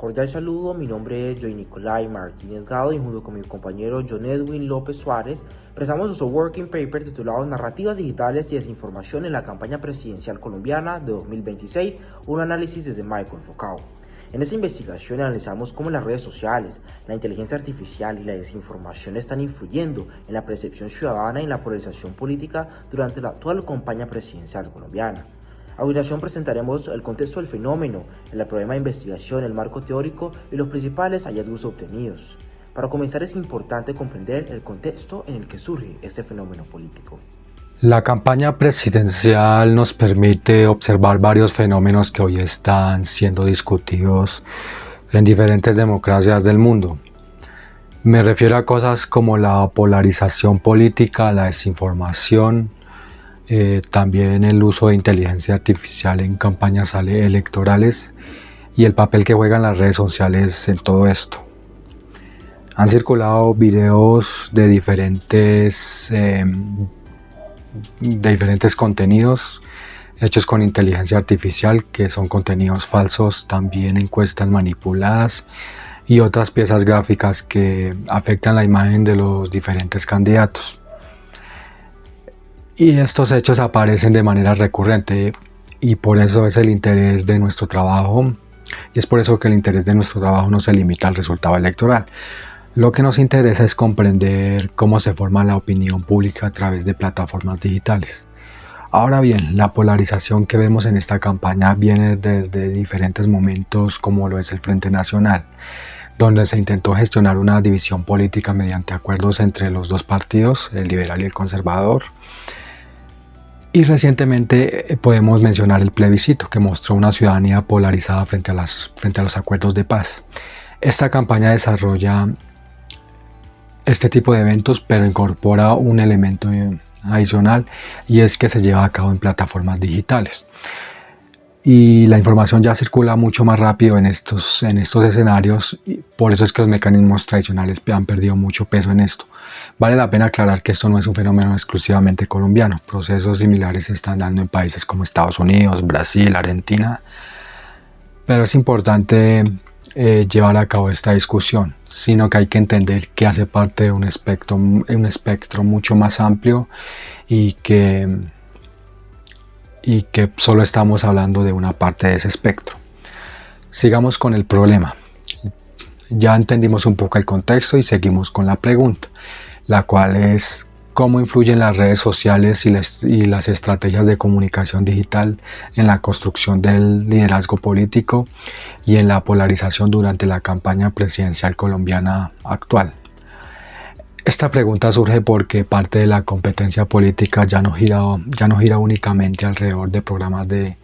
Cordial saludo, mi nombre es Joy Nicolai Martínez Gado y junto con mi compañero John Edwin López Suárez presentamos nuestro working paper titulado Narrativas digitales y desinformación en la campaña presidencial colombiana de 2026, un análisis desde Micro Enfocado. En esta investigación analizamos cómo las redes sociales, la inteligencia artificial y la desinformación están influyendo en la percepción ciudadana y en la polarización política durante la actual campaña presidencial colombiana. A continuación presentaremos el contexto del fenómeno, el problema de investigación, el marco teórico y los principales hallazgos obtenidos. Para comenzar es importante comprender el contexto en el que surge este fenómeno político. La campaña presidencial nos permite observar varios fenómenos que hoy están siendo discutidos en diferentes democracias del mundo. Me refiero a cosas como la polarización política, la desinformación, también el uso de inteligencia artificial en campañas electorales y el papel que juegan las redes sociales en todo esto. Han circulado videos de diferentes contenidos hechos con inteligencia artificial, que son contenidos falsos, también encuestas manipuladas y otras piezas gráficas que afectan la imagen de los diferentes candidatos. Y estos hechos aparecen de manera recurrente y por eso es el interés de nuestro trabajo, y es por eso que el interés de nuestro trabajo no se limita al resultado electoral. Lo que nos interesa es comprender cómo se forma la opinión pública a través de plataformas digitales. Ahora bien, la polarización que vemos en esta campaña viene desde diferentes momentos, como lo es el Frente Nacional, donde se intentó gestionar una división política mediante acuerdos entre los dos partidos, el liberal y el conservador. Y recientemente podemos mencionar el plebiscito, que mostró una ciudadanía polarizada frente a los acuerdos de paz. Esta campaña desarrolla este tipo de eventos, pero incorpora un elemento adicional, y es que se lleva a cabo en plataformas digitales. Y la información ya circula mucho más rápido en estos escenarios, y por eso es que los mecanismos tradicionales han perdido mucho peso en esto. Vale la pena aclarar que esto no es un fenómeno exclusivamente colombiano. Procesos similares se están dando en países como Estados Unidos, Brasil, Argentina. Pero es importante llevar a cabo esta discusión, sino que hay que entender que hace parte de un espectro mucho más amplio y que solo estamos hablando de una parte de ese espectro. Sigamos con el problema. Ya entendimos un poco el contexto y seguimos con la pregunta, la cual es: ¿cómo influyen las redes sociales y las estrategias de comunicación digital en la construcción del liderazgo político y en la polarización durante la campaña presidencial colombiana actual? Esta pregunta surge porque parte de la competencia política ya no gira únicamente alrededor de programas de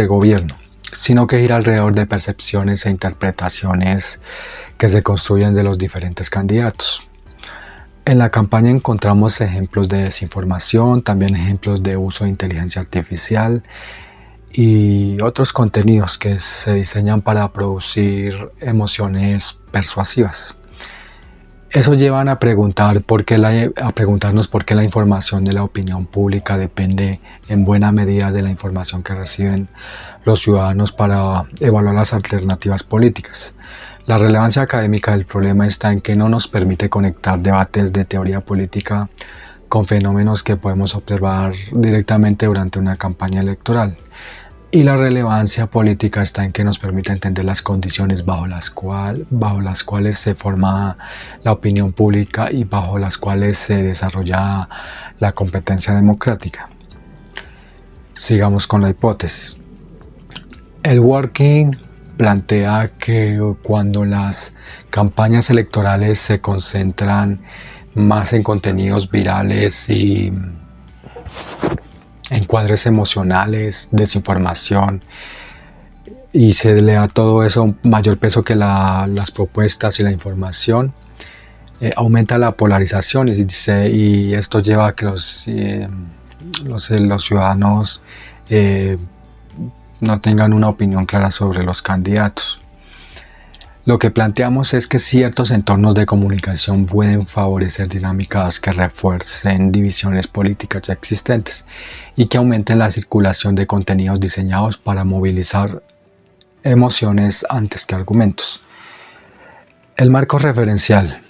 gobierno, sino que gira alrededor de percepciones e interpretaciones que se construyen de los diferentes candidatos. En la campaña encontramos ejemplos de desinformación, también ejemplos de uso de inteligencia artificial y otros contenidos que se diseñan para producir emociones persuasivas. Eso lleva a preguntarnos por qué la información de la opinión pública depende en buena medida de la información que reciben los ciudadanos para evaluar las alternativas políticas. La relevancia académica del problema está en que no nos permite conectar debates de teoría política con fenómenos que podemos observar directamente durante una campaña electoral. Y la relevancia política está en que nos permite entender las condiciones bajo las cuales se forma la opinión pública y bajo las cuales se desarrolla la competencia democrática. Sigamos con la hipótesis. El working plantea que cuando las campañas electorales se concentran más en contenidos virales y encuadres emocionales, desinformación, y se le da todo eso mayor peso que las propuestas y la información, aumenta la polarización y esto lleva a que los ciudadanos no tengan una opinión clara sobre los candidatos. Lo que planteamos es que ciertos entornos de comunicación pueden favorecer dinámicas que refuercen divisiones políticas ya existentes y que aumenten la circulación de contenidos diseñados para movilizar emociones antes que argumentos. El marco referencial.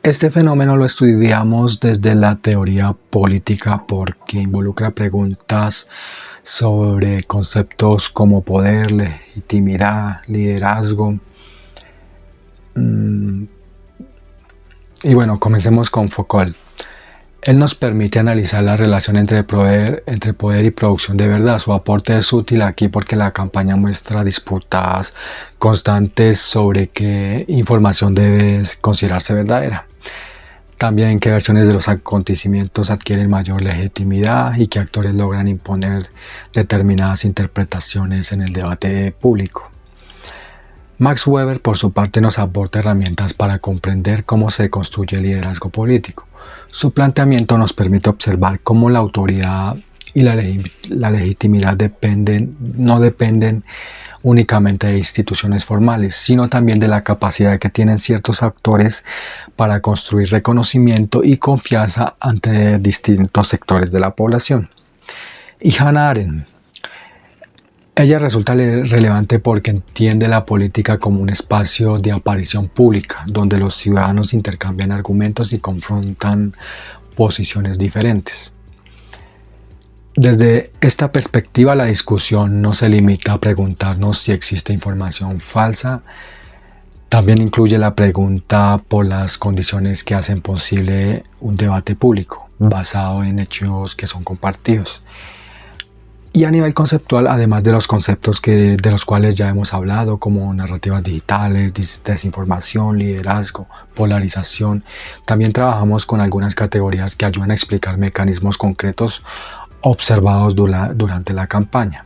Este fenómeno lo estudiamos desde la teoría política porque involucra preguntas sobre conceptos como poder, legitimidad, liderazgo. Y bueno, comencemos con Foucault. Él nos permite analizar la relación entre poder y producción de verdad. Su aporte es útil aquí porque la campaña muestra disputas constantes sobre qué información debe considerarse verdadera. También qué versiones de los acontecimientos adquieren mayor legitimidad y qué actores logran imponer determinadas interpretaciones en el debate público. Max Weber, por su parte, nos aporta herramientas para comprender cómo se construye el liderazgo político. Su planteamiento nos permite observar cómo la autoridad y la legitimidad no dependen únicamente de instituciones formales, sino también de la capacidad que tienen ciertos actores para construir reconocimiento y confianza ante distintos sectores de la población. Y Hannah Arendt. Ella resulta relevante porque entiende la política como un espacio de aparición pública, donde los ciudadanos intercambian argumentos y confrontan posiciones diferentes. Desde esta perspectiva, la discusión no se limita a preguntarnos si existe información falsa, también incluye la pregunta por las condiciones que hacen posible un debate público, basado en hechos que son compartidos. Y a nivel conceptual, además de los conceptos de los cuales ya hemos hablado, como narrativas digitales, desinformación, liderazgo, polarización, también trabajamos con algunas categorías que ayudan a explicar mecanismos concretos observados durante la campaña.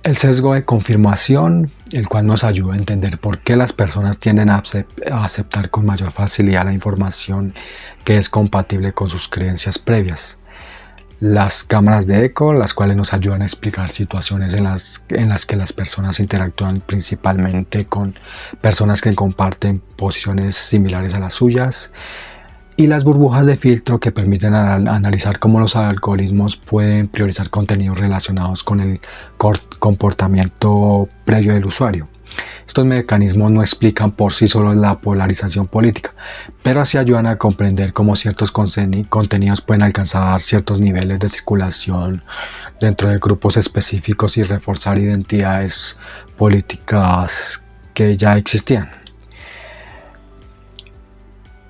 El sesgo de confirmación, el cual nos ayuda a entender por qué las personas tienden a aceptar con mayor facilidad la información que es compatible con sus creencias previas. Las cámaras de eco, las cuales nos ayudan a explicar situaciones en las que las personas interactúan principalmente con personas que comparten posiciones similares a las suyas. Y las burbujas de filtro, que permiten analizar cómo los algoritmos pueden priorizar contenidos relacionados con el comportamiento previo del usuario. Estos mecanismos no explican por sí solos la polarización política, pero sí ayudan a comprender cómo ciertos contenidos pueden alcanzar ciertos niveles de circulación dentro de grupos específicos y reforzar identidades políticas que ya existían.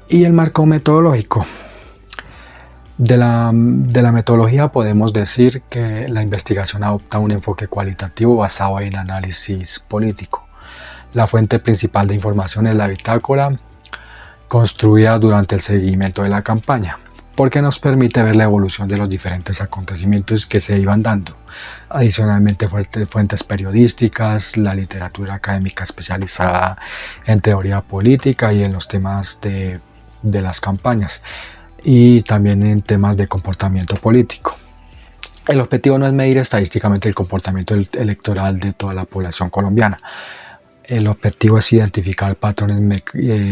Y el marco metodológico. De la metodología podemos decir que la investigación adopta un enfoque cualitativo basado en análisis político. La fuente principal de información es la bitácora, construida durante el seguimiento de la campaña, porque nos permite ver la evolución de los diferentes acontecimientos que se iban dando. Adicionalmente, fuentes periodísticas, la literatura académica especializada en teoría política y en los temas de las campañas, y también en temas de comportamiento político. El objetivo no es medir estadísticamente el comportamiento electoral de toda la población colombiana. El objetivo es identificar patrones,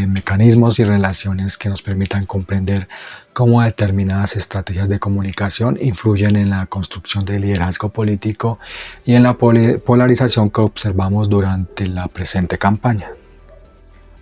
mecanismos y relaciones que nos permitan comprender cómo determinadas estrategias de comunicación influyen en la construcción del liderazgo político y en la polarización que observamos durante la presente campaña.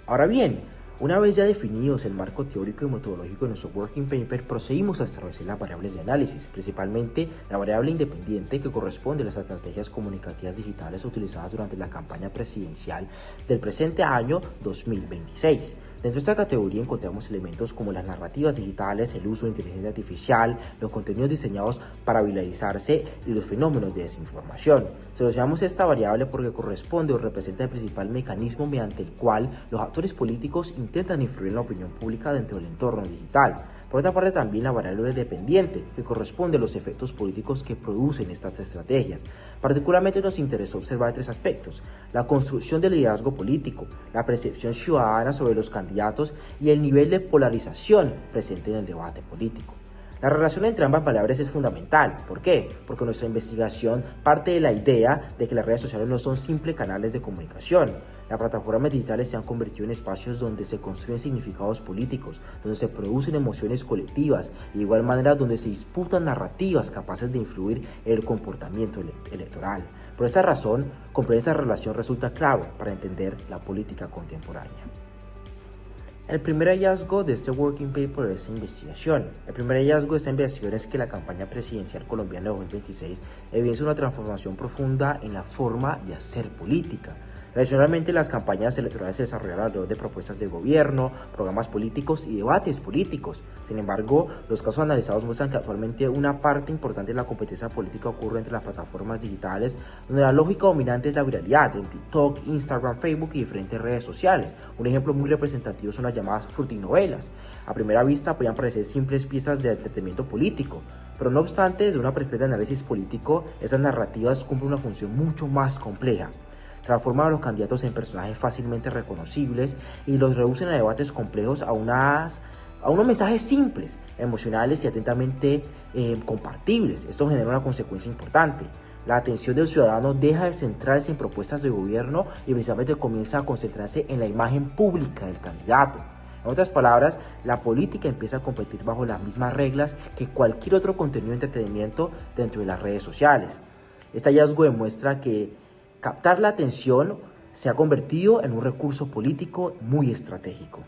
Ahora bien, una vez ya definidos el marco teórico y metodológico de nuestro working paper, procedimos a establecer las variables de análisis, principalmente la variable independiente que corresponde a las estrategias comunicativas digitales utilizadas durante la campaña presidencial del presente año 2026. Dentro de esta categoría encontramos elementos como las narrativas digitales, el uso de inteligencia artificial, los contenidos diseñados para viralizarse y los fenómenos de desinformación. Seleccionamos esta variable porque corresponde o representa el principal mecanismo mediante el cual los actores políticos intentan influir en la opinión pública dentro del entorno digital. Por otra parte, también la variable dependiente, que corresponde a los efectos políticos que producen estas estrategias. Particularmente nos interesó observar tres aspectos: la construcción del liderazgo político, la percepción ciudadana sobre los candidatos y el nivel de polarización presente en el debate político. La relación entre ambas variables es fundamental. ¿Por qué? Porque nuestra investigación parte de la idea de que las redes sociales no son simples canales de comunicación. Las plataformas digitales se han convertido en espacios donde se construyen significados políticos, donde se producen emociones colectivas y de igual manera donde se disputan narrativas capaces de influir en el comportamiento electoral. Por esa razón, comprender esa relación resulta clave para entender la política contemporánea. El primer hallazgo de este working paper es esta investigación. El primer hallazgo de esta investigación es que la campaña presidencial colombiana de 2026 evidencia una transformación profunda en la forma de hacer política. Tradicionalmente, las campañas electorales se desarrollaron alrededor de propuestas de gobierno, programas políticos y debates políticos. Sin embargo, los casos analizados muestran que actualmente una parte importante de la competencia política ocurre entre las plataformas digitales, donde la lógica dominante es la viralidad en TikTok, Instagram, Facebook y diferentes redes sociales. Un ejemplo muy representativo son las llamadas frutinovelas. A primera vista podrían parecer simples piezas de entretenimiento político, pero no obstante, desde una perspectiva de análisis político, esas narrativas cumplen una función mucho más compleja. Transforman a los candidatos en personajes fácilmente reconocibles y los reducen a debates complejos a unos mensajes simples, emocionales y atentamente compartibles. Esto genera una consecuencia importante. La atención del ciudadano deja de centrarse en propuestas de gobierno y precisamente comienza a concentrarse en la imagen pública del candidato. En otras palabras, la política empieza a competir bajo las mismas reglas que cualquier otro contenido de entretenimiento dentro de las redes sociales. Este hallazgo demuestra que captar la atención se ha convertido en un recurso político muy estratégico.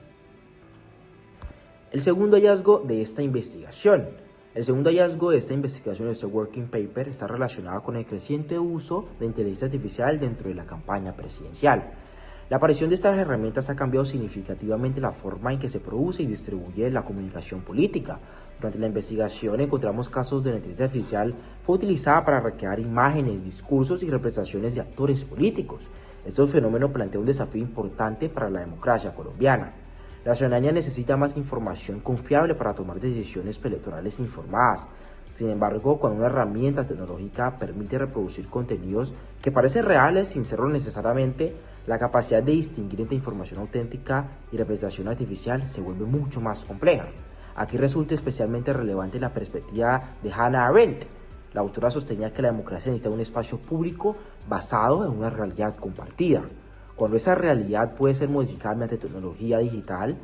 El segundo hallazgo de esta investigación. Este working paper, está relacionado con el creciente uso de inteligencia artificial dentro de la campaña presidencial. La aparición de estas herramientas ha cambiado significativamente la forma en que se produce y distribuye la comunicación política. Durante la investigación encontramos casos donde la inteligencia artificial fue utilizada para recrear imágenes, discursos y representaciones de actores políticos. Este fenómeno plantea un desafío importante para la democracia colombiana. La ciudadanía necesita más información confiable para tomar decisiones electorales informadas. Sin embargo, cuando una herramienta tecnológica permite reproducir contenidos que parecen reales sin serlo necesariamente, la capacidad de distinguir entre información auténtica y representación artificial se vuelve mucho más compleja. Aquí resulta especialmente relevante la perspectiva de Hannah Arendt. La autora sostenía que la democracia necesita un espacio público basado en una realidad compartida. Cuando esa realidad puede ser modificada mediante tecnología digital,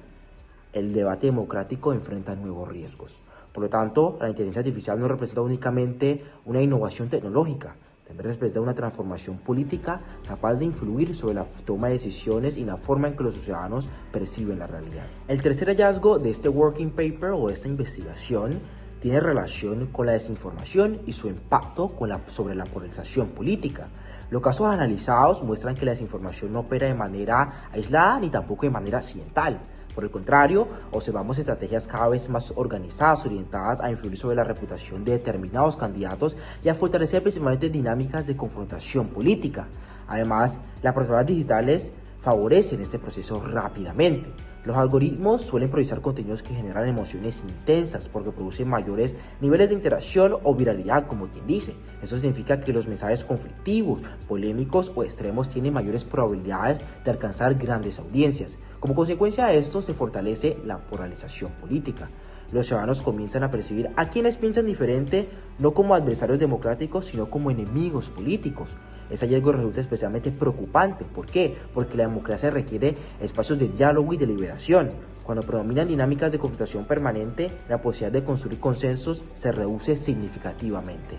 el debate democrático enfrenta nuevos riesgos. Por lo tanto, la inteligencia artificial no representa únicamente una innovación tecnológica, también representa una transformación política capaz de influir sobre la toma de decisiones y la forma en que los ciudadanos perciben la realidad. El tercer hallazgo de este working paper o de esta investigación tiene relación con la desinformación y su impacto sobre la polarización política. Los casos analizados muestran que la desinformación no opera de manera aislada ni tampoco de manera accidental. Por el contrario, observamos estrategias cada vez más organizadas, orientadas a influir sobre la reputación de determinados candidatos y a fortalecer principalmente dinámicas de confrontación política. Además, las plataformas digitales favorecen este proceso rápidamente. Los algoritmos suelen priorizar contenidos que generan emociones intensas porque producen mayores niveles de interacción o viralidad, como quien dice. Eso significa que los mensajes conflictivos, polémicos o extremos tienen mayores probabilidades de alcanzar grandes audiencias. Como consecuencia de esto, se fortalece la polarización política. Los ciudadanos comienzan a percibir a quienes piensan diferente no como adversarios democráticos, sino como enemigos políticos. Este hallazgo resulta especialmente preocupante. ¿Por qué? Porque la democracia requiere espacios de diálogo y deliberación. Cuando predominan dinámicas de confrontación permanente, la posibilidad de construir consensos se reduce significativamente.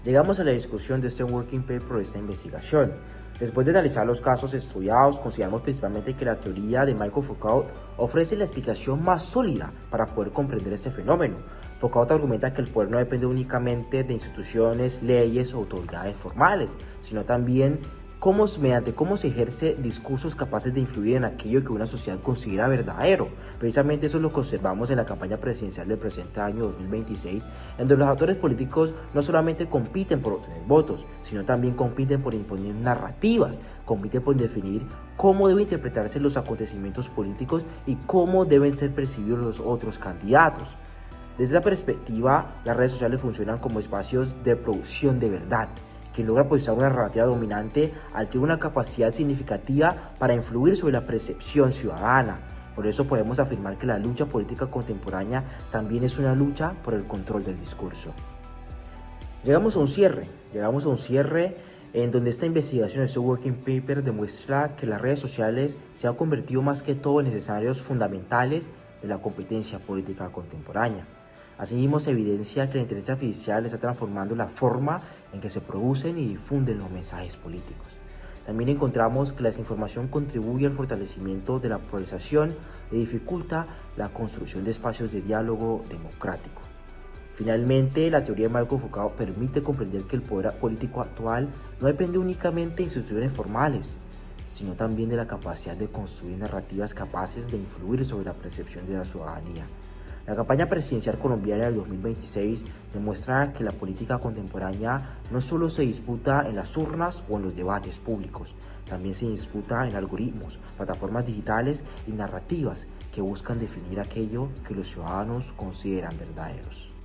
Llegamos a la discusión de este working paper de esta investigación. Después de analizar los casos estudiados, consideramos principalmente que la teoría de Michael Foucault ofrece la explicación más sólida para poder comprender este fenómeno. Foucault argumenta que el poder no depende únicamente de instituciones, leyes o autoridades formales, sino también mediante cómo se ejerce discursos capaces de influir en aquello que una sociedad considera verdadero. Precisamente eso es lo que observamos en la campaña presidencial del presente año 2026, en donde los actores políticos no solamente compiten por obtener votos, sino también compiten por imponer narrativas, compiten por definir cómo deben interpretarse los acontecimientos políticos y cómo deben ser percibidos los otros candidatos. Desde esta perspectiva, las redes sociales funcionan como espacios de producción de verdad. Quien logra posicionar una narrativa dominante adquiere una capacidad significativa para influir sobre la percepción ciudadana. Por eso podemos afirmar que la lucha política contemporánea también es una lucha por el control del discurso. Llegamos a un cierre en donde esta investigación, este working paper, demuestra que las redes sociales se han convertido más que todo en escenarios fundamentales de la competencia política contemporánea. Asimismo, se evidencia que la inteligencia artificial está transformando la forma en que se producen y difunden los mensajes políticos. También encontramos que la desinformación contribuye al fortalecimiento de la polarización y dificulta la construcción de espacios de diálogo democrático. Finalmente, la teoría de Marco Foucault permite comprender que el poder político actual no depende únicamente de instituciones formales, sino también de la capacidad de construir narrativas capaces de influir sobre la percepción de la ciudadanía. La campaña presidencial colombiana del 2026 demuestra que la política contemporánea no solo se disputa en las urnas o en los debates públicos, también se disputa en algoritmos, plataformas digitales y narrativas que buscan definir aquello que los ciudadanos consideran verdaderos.